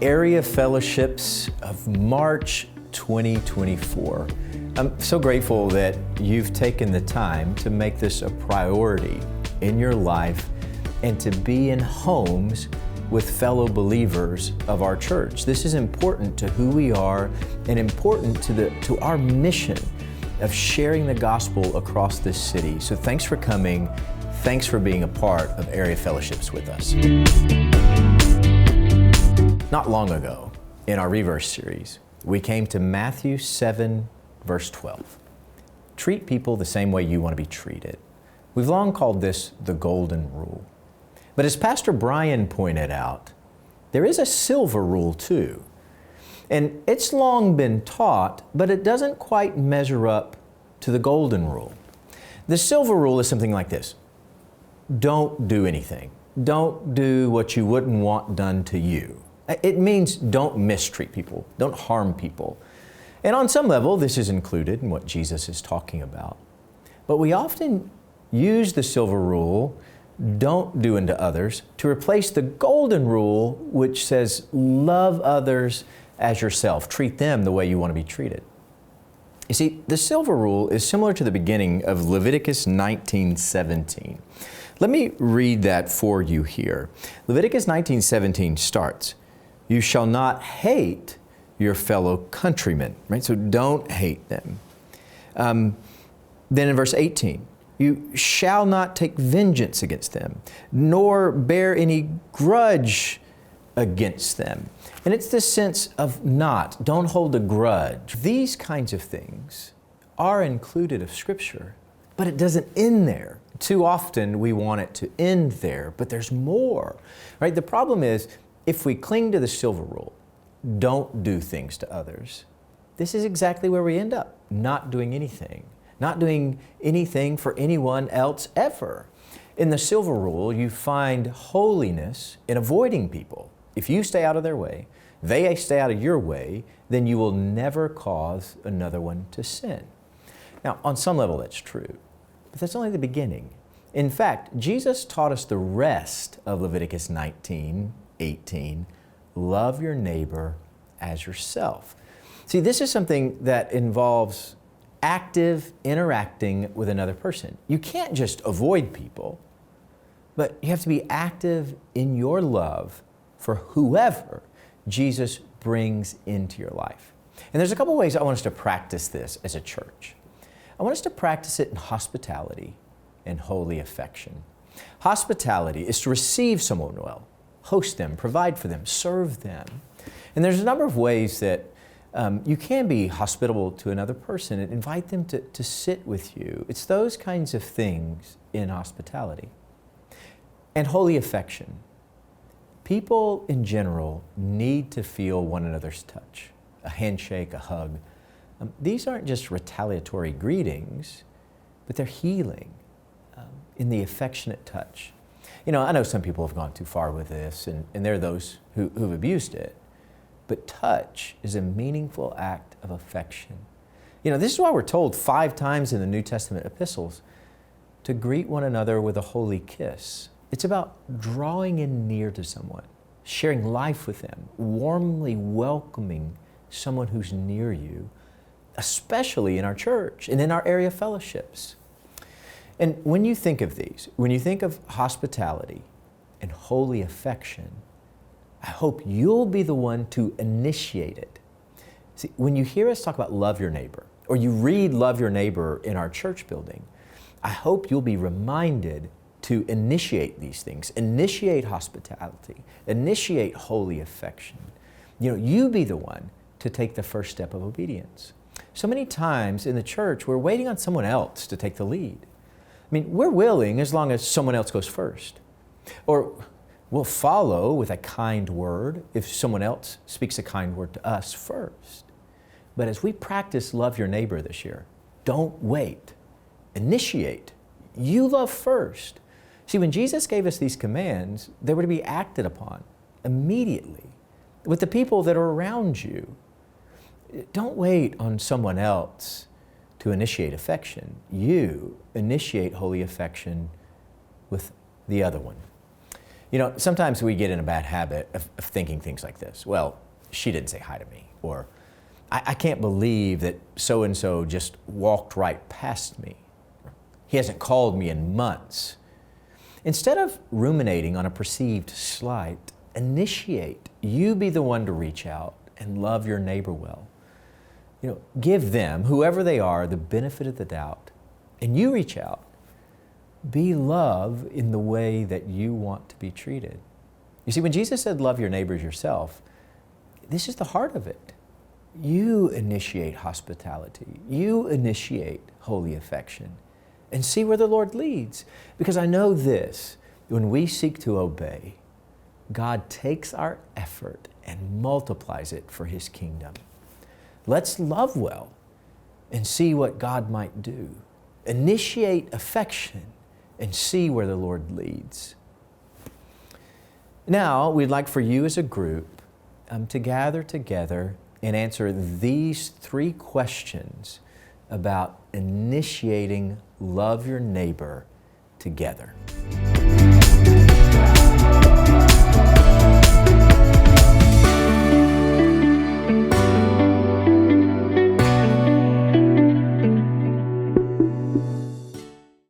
Area Fellowships of March 2024. I'm so grateful that you've taken the time to make this a priority in your life and to be in homes with fellow believers of our church. This is important to who we are and important to our mission of sharing the gospel across this city. So thanks for coming. Thanks for being a part of Area Fellowships with us. Not long ago, in our Reverse series, we came to Matthew 7, verse 12. Treat people the same way you want to be treated. We've long called this the golden rule. But as Pastor Brian pointed out, there is a silver rule too. And it's long been taught, but it doesn't quite measure up to the golden rule. The silver rule is something like this. Don't do anything. Don't do what you wouldn't want done to you. It means don't mistreat people. Don't harm people. And on some level, this is included in what Jesus is talking about. But we often use the silver rule, don't do unto others, to replace the golden rule, which says love others as yourself. Treat them the way you want to be treated. You see, the silver rule is similar to the beginning of Leviticus 19:17. Let me read that for you here. Leviticus 19:17 starts, "You shall not hate your fellow countrymen," right? So don't hate them. Then in verse 18, "You shall not take vengeance against them, nor bear any grudge against them." And it's this sense of don't hold a grudge. These kinds of things are included of Scripture, but it doesn't end there. Too often we want it to end there, but there's more, right? The problem is, if we cling to the silver rule, don't do things to others, this is exactly where we end up, not doing anything. Not doing anything for anyone else ever. In the silver rule, you find holiness in avoiding people. If you stay out of their way, they stay out of your way, then you will never cause another one to sin. Now, on some level, that's true, but that's only the beginning. In fact, Jesus taught us the rest of Leviticus 19:18, love your neighbor as yourself. See, this is something that involves active interacting with another person. You can't just avoid people, but you have to be active in your love for whoever Jesus brings into your life. And there's a couple ways I want us to practice this as a church. I want us to practice it in hospitality and holy affection. Hospitality is to receive someone well, host them, provide for them, serve them. And there's a number of ways that you can be hospitable to another person and invite them to sit with you. It's those kinds of things in hospitality. And holy affection. People in general need to feel one another's touch, a handshake, a hug. These aren't just retaliatory greetings, but they're healing in the affectionate touch. You know, I know some people have gone too far with this, and there are those who've abused it. But touch is a meaningful act of affection. You know, this is why we're told 5 times in the New Testament epistles to greet one another with a holy kiss. It's about drawing in near to someone, sharing life with them, warmly welcoming someone who's near you, especially in our church and in our area fellowships. And when you think of these, when you think of hospitality and holy affection, I hope you'll be the one to initiate it. See, when you hear us talk about love your neighbor, or you read love your neighbor in our church building, I hope you'll be reminded to initiate these things, initiate hospitality, initiate holy affection. You know, you be the one to take the first step of obedience. So many times in the church, we're waiting on someone else to take the lead. I mean, we're willing as long as someone else goes first. Or we'll follow with a kind word if someone else speaks a kind word to us first. But as we practice love your neighbor this year, don't wait. Initiate. You love first. See, when Jesus gave us these commands, they were to be acted upon immediately with the people that are around you. Don't wait on someone else to initiate affection. You initiate holy affection with the other one. You know, sometimes we get in a bad habit of thinking things like this. Well, she didn't say hi to me, or I can't believe that so-and-so just walked right past me. He hasn't called me in months. Instead of ruminating on a perceived slight, initiate. You be the one to reach out and love your neighbor well. You know, give them, whoever they are, the benefit of the doubt, and you reach out. Be love in the way that you want to be treated. You see, when Jesus said, love your neighbors yourself, this is the heart of it. You initiate hospitality. You initiate holy affection. And see where the Lord leads. Because I know this, when we seek to obey, God takes our effort and multiplies it for His kingdom. Let's love well and see what God might do. Initiate affection and see where the Lord leads. Now, we'd like for you as a group to gather together and answer these 3 questions about initiating love your neighbor together.